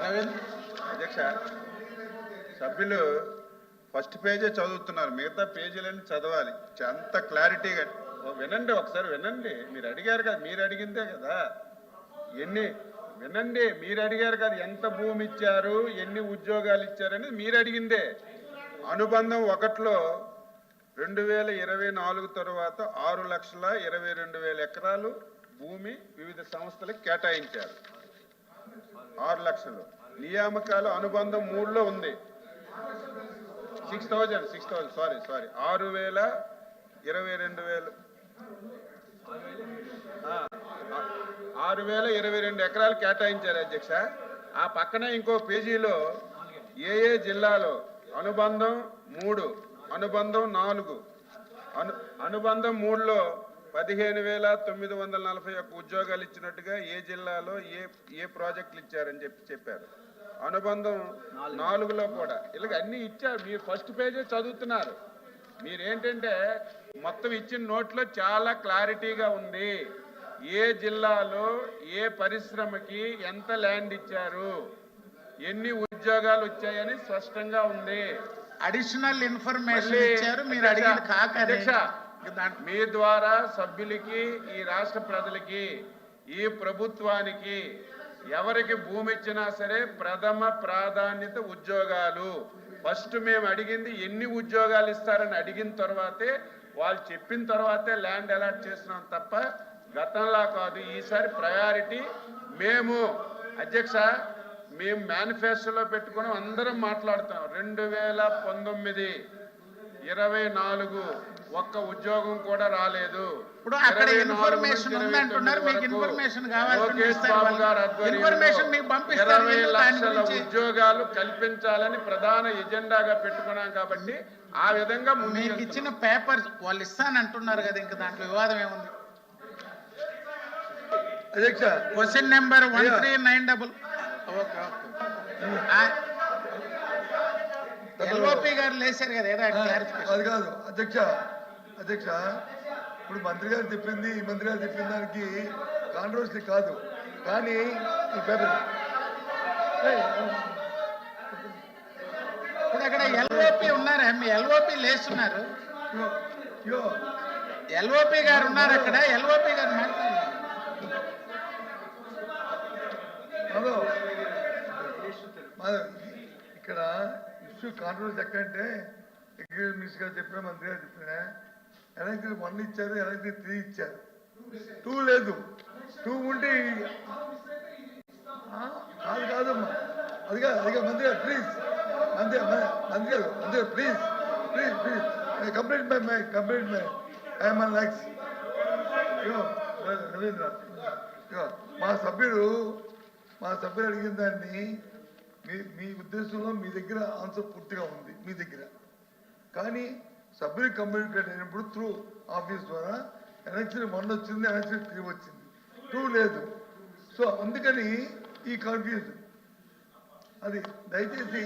అధ్యక్ష, సభ్యులు ఫస్ట్ పేజే చదువుతున్నారు, మిగతా పేజీలన్నీ చదవాలి అంత క్లారిటీగా. వినండి, ఒకసారి వినండి. మీరు అడిగారు కదా, మీరు అడిగిందే కదా. వినండి, మీరు అడిగారు కదా ఎంత భూమి ఇచ్చారు, ఎన్ని ఉద్యోగాలు ఇచ్చారని మీరు అడిగిందే. అనుబంధం 1లో 2024 తర్వాత 6,22,000 ఎకరాలు భూమి వివిధ సంస్థలకు కేటాయించారు. 6 లక్షలు. నియామకాలు అనుబంధం 3లో ఉంది. 6,000 సారీ 6,022 ఎకరాలు కేటాయించారు అధ్యక్ష. ఆ పక్కన ఇంకో పేజీలో ఏ జిల్లాలో అనుబంధం 3, అనుబంధం 4, అనుబంధం 3లో 15,941 ఉద్యోగాలు ఇచ్చినట్టుగా ఏ జిల్లాలో ఏ ప్రాజెక్టులు ఇచ్చారని చెప్పారు. అనుబంధం 4లో కూడా ఇలాగ అన్ని ఇచ్చారు. మీరు ఫస్ట్ పేజే చదువుతున్నారు. మీరేంటంటే మొత్తం ఇచ్చిన నోట్లో చాలా క్లారిటీగా ఉంది. ఏ జిల్లాలో ఏ పరిశ్రమకి ఎంత ల్యాండ్ ఇచ్చారు, ఎన్ని ఉద్యోగాలు వచ్చాయని స్పష్టంగా ఉంది. అడిషనల్ ఇన్ఫర్మేషన్ ఇచ్చారు. మీరు అడిగిన అధ్యక్ష, మీ ద్వారా సభ్యులకి, ఈ రాష్ట్ర ప్రజలకి, ఈ ప్రభుత్వానికి ఎవరికి భూమి ఇచ్చినా సరే ప్రథమ ప్రాధాన్యత ఉద్యోగాలు. ఫస్ట్ మేము అడిగింది ఎన్ని ఉద్యోగాలు ఇస్తారని అడిగిన తర్వాతే, వాళ్ళు చెప్పిన తర్వాతే ల్యాండ్ అలాట్ చేస్తున్నాం తప్ప గతంలా కాదు. ఈసారి ప్రయారిటీ మేము అధ్యక్ష, మేము మేనిఫెస్టోలో పెట్టుకుని అందరం మాట్లాడుతాం. 2019, 24 ఒక్క ఉద్యోగం కూడా రాలేదు. ఇప్పుడు అక్కడ ఇన్ఫర్మేషన్ ఉంది అంటున్నారు. మీకు ఇన్ఫర్మేషన్ కావాలి, లోకేష్ బాబు గారు ఇన్ఫర్మేషన్ మీకు పంపిస్తారు. 20 లక్షల ఉద్యోగాలు కల్పించాలని ప్రధాన ఎజెండాగా పెట్టుకున్నాం. కాబట్టి ఆ విధంగా మీకు ఇచ్చిన పేపర్ వాళ్ళు ఇస్తానంటున్నారు కదా, ఇంకా దాంట్లో వివాదం ఏముంది? అధ్యక్ష, క్వశ్చన్ నెంబర్ 1390. ఎల్ఓపి గారు లేచారు కదా, ఏదో అది కాదు అధ్యక్ష. ఇప్పుడు మంత్రి గారు చెప్పింది, ఈ మంత్రి గారు చెప్పిన దానికి కాంట్రవర్సీ కాదు. కానీ ఈ పేపర్ ఇప్పుడు అక్కడ ఎల్ఓపి ఉన్నారా? మీ ఎల్ఓపి లేస్తున్నారు. ఎల్ఓపి గారు ఉన్నారు అక్కడ. ఎల్ఓపి గారు మాట్లాడారు. ఇక్కడ ఇష్యూ కాంట్రవర్సీ ఎక్కడంటే, ఎగ్జిక్యూటివ్ మినిస్టర్ గారు చెప్పిన, మంత్రి గారు చెప్పిన, ఎలక్ట్రిక్ 1 ఇచ్చారు, ఎలక్ట్రిక్ 3 ఇచ్చారు, 2 లేదు. 2 ఉంటే కాదమ్మా. అదిగా మంత్రి గారు ప్లీజ్, మంత్రి గారు please complete my I'm likes. Ravindra, మా సభ్యుడు అడిగిన దాన్ని మీ ఉద్దేశంలో మీ దగ్గర ఆన్సర్ పూర్తిగా ఉంది మీ దగ్గర. కానీ సభ్యులు కమ్యూనికేట్ అయినప్పుడు త్రూ ఆఫీస్ ద్వారా ఎలక్షన్ 1 వచ్చింది, ఎలక్షన్ 3 వచ్చింది, 2 లేదు. సో అందుకని ఈ కన్ఫ్యూజన్. అది దయచేసి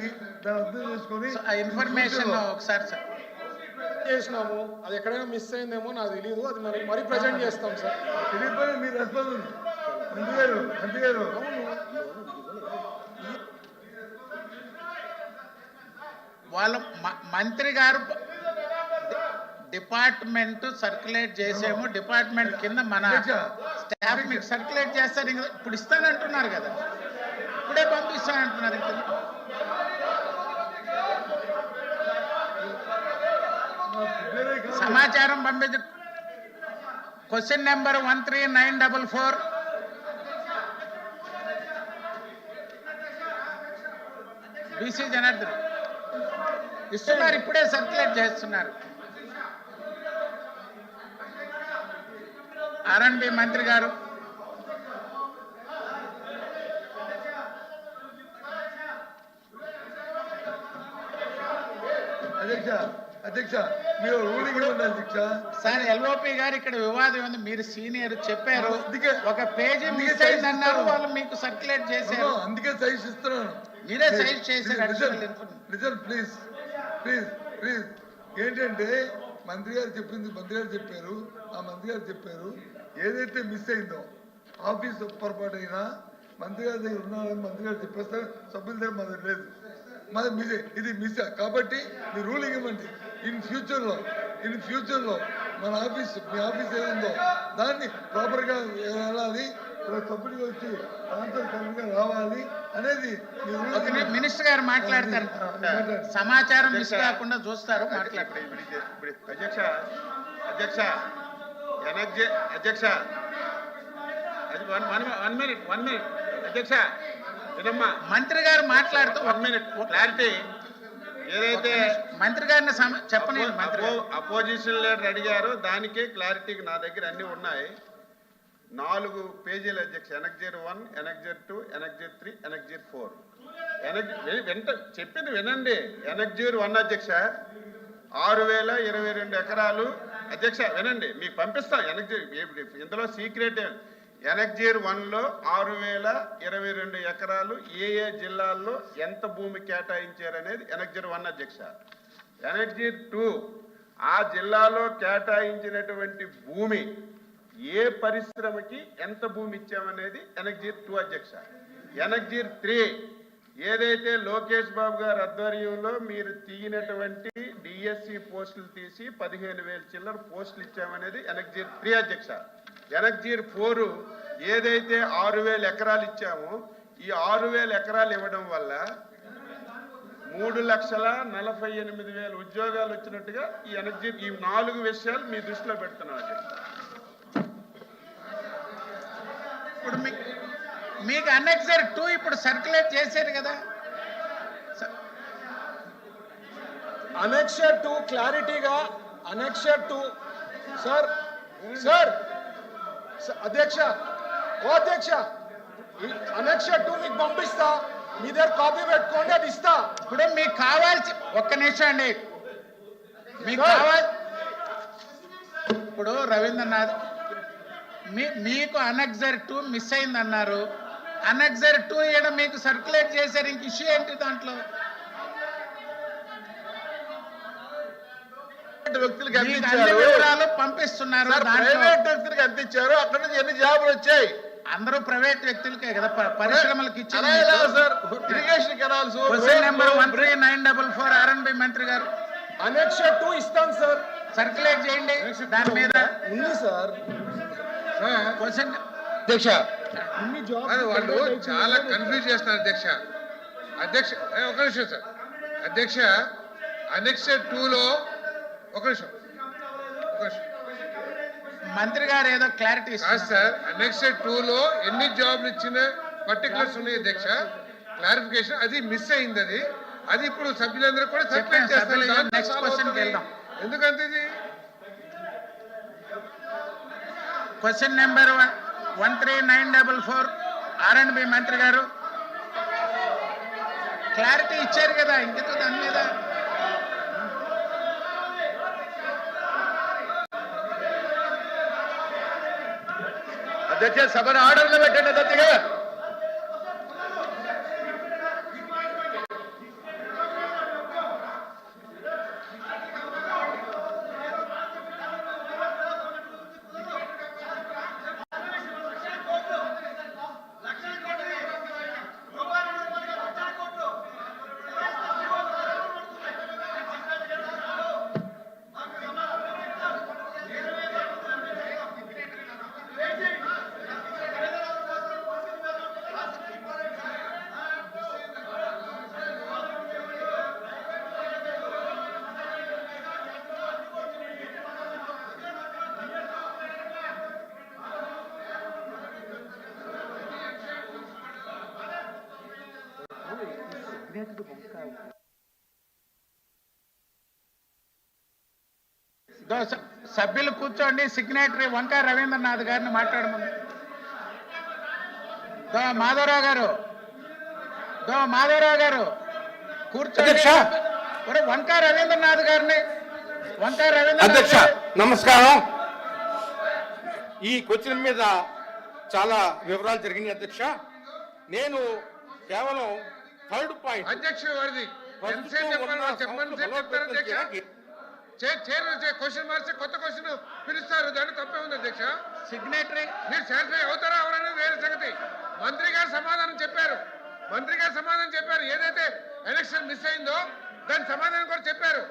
దాన్ని అర్థం చేసుకొని ఇన్ఫర్మేషన్ ఒకసారి చేసినాము. అది ఎక్కడైనా మిస్ అయిందేమో నాకు తెలియదు. అది మరి ప్రజెంట్ చేస్తాం సార్. తెలియదు మీరు రెస్పాన్స్. మంత్రి గారు వాళ్ళ మంత్రి గారు డిపార్ట్మెంట్ సర్క్యులేట్ చేసేమో, డిపార్ట్మెంట్ కింద మన స్టాఫ్ మీకు సర్క్యులేట్ చేస్తారు. ఇప్పుడు ఇస్తానంటున్నారు కదా, ఇప్పుడే పంపిస్తానంటున్నారు. ఇంకా సమాచారం పంపించి క్వశ్చన్ నెంబర్ 13,944. బీసీ జనార్దన్ ఇస్తున్నారు, ఇప్పుడే సర్క్యులేట్ చేస్తున్నారు. ఆర్ఎండ్బి మంత్రి గారు. అధ్యక్ష మీరు రూలింగ్ ఇవ్వండి అధ్యక్ష. సార్ ఎల్ఓపి గారు ఇక్కడ వివాదం ఉంది. మీరు సీనియర్ చెప్పారు, ఒక పేజీ మిస్ అయింది అన్నారు, వాళ్ళు మీకు సర్క్యులేట్ చేశారు. అందుకే సైజ్ ఇస్తున్నాను. మీరే సైజ్ చేశారు. ప్లీజ్ ఏంటంటే మంత్రి గారు చెప్పింది, మంత్రి గారు చెప్పారు, ఆ మంత్రి గారు చెప్పారు ఏదైతే మిస్ అయిందో ఆఫీస్ పొరపాటు అయినా మంత్రి గారి దగ్గర ఉన్నారని మంత్రి గారు చెప్పేస్తారు, సభ్యుల దగ్గర మన దగ్గర లేదు. మరి మీదే ఇది మిస్ కాబట్టి మీ రూలింగ్ ఇవ్వండి. ఇన్ ఫ్యూచర్లో మన ఆఫీస్, మీ ఆఫీస్ ఏముందో దాన్ని ప్రాపర్గా వెళ్ళాలి, సభ్యుడికి వచ్చి ఆన్సర్ కరెక్ట్గా రావాలి అనేది మీ రూలింగ్. మినిస్టర్ గారు మాట్లాడతారు, సమాచారం మిస్ కాకుండా చూస్తారు, మాట్లాడతారు. ఇప్పుడు అధ్యక్ష అది వన్ మినిట్ అధ్యక్ష వినమ్మా. మంత్రి గారు మాట్లాడుతూ 1 మినిట్ క్లారిటీ. ఏదైతే మంత్రి గారిని చెప్పండి. అపోజిషన్ లీడర్ అడిగారో దానికే క్లారిటీకి నా దగ్గర అన్ని ఉన్నాయి. 4 పేజీలు అధ్యక్ష. Annexure 1, annexure 2, annexure 3, annexure 4. చెప్పింది వినండి. ఎనక్జర్ 1 అధ్యక్ష 6022 ఎకరాలు అధ్యక్ష. వినండి, మీకు పంపిస్తాం. ఇందులో సీక్రెట్. ఎనక్జర్ 1లో 6022 ఎకరాలు ఏ జిల్లాల్లో ఎంత భూమి కేటాయించారనేది ఎనక్జర్ 1 అధ్యక్ష. ఎనక్జర్ 2 ఆ జిల్లాలో కేటాయించినటువంటి భూమి ఏ పరిశ్రమకి ఎంత భూమి ఇచ్చామనేది ఎనక్జర్ 2 అధ్యక్ష. ఎనక్జర్ 3 ఏదైతే లోకేష్ బాబు గారి ఆధ్వర్యంలో మీరు తీయనటువంటి డిఎస్సి పోస్టులు తీసి 15,000 చిల్లర పోస్టులు ఇచ్చామనేది ఎనక్జర్ 3 అధ్యక్ష. ఎనక్జర్ 4 ఏదైతే 6,000 ఎకరాలు ఇచ్చామో ఈ 6,000 ఎకరాలు ఇవ్వడం వల్ల 3,48,000 ఉద్యోగాలు వచ్చినట్టుగా ఈ ఎనక్జర్ ఈ 4 విషయాలు మీ దృష్టిలో పెడుతున్నాం అధ్యక్ష. ఇప్పుడు మీకు అనెక్సర్ 2 ఇప్పుడు సర్క్యులేట్ చేశారు కదా. అనెక్సర్ 2 క్లారిటీగా అనెక్సర్ 2 సార్ అధ్యక్ష అనెక్సర్ 2 మీకు పంపిస్తా, మీ దగ్గర కాపీ పెట్టుకోండి, అది ఇస్తా. ఇప్పుడు మీకు కావాల్సి ఒక్క నిమిషం అండి. మీకు కావాలి ఇప్పుడు రవీంద్రనాథ్ మీకు అనెక్సర్ 2 మిస్ అయిందన్నారు. అనెక్సర్ 2 ఈడ మీకు సర్క్యులేట్ చేశారు. ఇంక ఇష్యూ ఏంటి దాంట్లో? వ్యక్తులకు అన్ని వివరాలు పంపిస్తున్నారు. ప్రైవేట్ వ్యక్తులకు అందించారు. అక్కడ నుంచి ఎన్ని జాబులు వచ్చాయి? అందరూ ప్రైవేట్ వ్యక్తులకే కదా, పరిశ్రమలకు ఇచ్చారు. Irrigation canals. Question number 13944 RNB మంత్రి గారు. అనెక్సర్ 2 ఇస్తాను సార్, సర్క్యులేట్ చేయండి. దాని మీద ఉంది సార్. క్వశ్చన్ అధ్యక్ష, వాళ్ళు చాలా కన్ఫ్యూజ్ చేస్తున్నారు అధ్యక్ష. ఒక నిమిషం సార్ అధ్యక్ష. అనెక్సర్ 2లో ఒక నిమిషం మంత్రి గారు ఏదో క్లారిటీ కాదు సార్. అనెక్సర్ 2లో ఎన్ని జాబ్లు ఇచ్చిన పర్టికులర్స్ ఉన్నాయి అధ్యక్ష. క్లారిఫికేషన్ అది మిస్ అయింది. అది ఇప్పుడు సభ్యులందరూ కూడా సర్క్యులేట్ చేస్తారు. నెక్స్ట్ క్వశ్చన్కి వెళ్దాం. ఎందుకంటే ఇది క్వశ్చన్ నెంబర్ 13944 ఆర్ఎండ్బి మంత్రి గారు క్లారిటీ ఇచ్చారు కదా, ఇంకెందుకు దాని మీద? అధ్యక్ష సభను ఆర్డర్లో పెట్టండి అధ్యక్ష. సభ్యులు కూర్చోండి. సిగ్నేటరీ వంకా రవీంద్రనాథ్ గారిని మాట్లాడమని. మాధవరావు గారు కూర్చోండి. వంకా రవీంద్రనాథ్ గారిని అధ్యక్ష నమస్కారం. ఈ క్వశ్చన్ మీద చాలా వివరాలు జరిగినాయి అధ్యక్ష. నేను కేవలం 3rd పాయింట్ అధ్యక్ష వారిది చెప్తారు అధ్యక్ష. క్వశ్చన్ మార్చి కొత్త క్వశ్చన్ పిలుస్తారు, దాంట్లో తప్పే ఉంది అధ్యక్ష. సిగ్నేటరీ మీరు సాటిస్ఫై అవుతారా అవరనేది వేరే సంగతి. మంత్రి గారు సమాధానం చెప్పారు, ఏదైతే ఎలక్షన్ మిస్ అయిందో దాని సమాధానం కూడా చెప్పారు.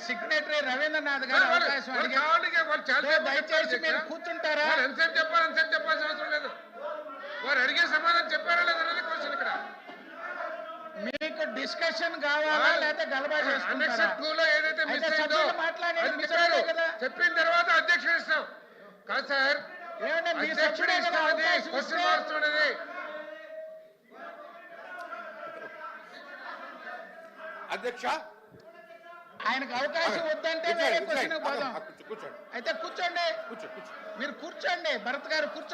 సిగ్నేటరీ రవీంద్రనాథ్ గారు అవకాశం అడిగారు. దయచేసి మీరు కూర్చుంటారా? ఎంతసేపు చెప్పాల్సిన అవసరం లేదు. వారు అడిగే సమాధానం చెప్పారా లేదన్నది క్వశ్చన్ ఇక్కడ. మీకు డిస్కషన్ కావాలా లేదా గలబా చేసుకుంటారా? Annexure 2 లో ఏదైతే మిస్ అయితే అయిందో సభ్యులు మాట్లాడేది అది మిస్ చెప్పారు. అయ్యాయి కదా. చెప్పిన తర్వాత అధ్యక్షుడు ఇస్తాం కాదు సార్, ఏమంటే మీ అధ్యక్షుడు సభ్యుడే కదా ఇష్టం అది అవకాశం క్వశ్చన్ ఇస్తే? మారుతున్నది. అధ్యక్ష ఆయనకు అవకాశం వద్దంటే వేరే క్వశ్చన్ పోదాం. కూర్చోండి అయితే కూర్చోండి, కూర్చో కూర్చో మీరు కూర్చోండి, భరత్ గారు కూర్చోండి.